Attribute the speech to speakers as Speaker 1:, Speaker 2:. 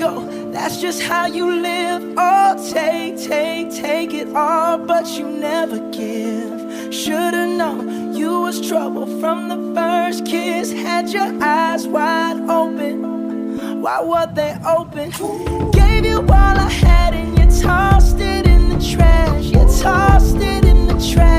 Speaker 1: go. That's just how you live. Oh, take it all, but you never give. Should've known you was trouble from the first kiss. Had your eyes wide open, why were they open? Gave you all I had and you tossed it in the trash. You tossed it in the trash.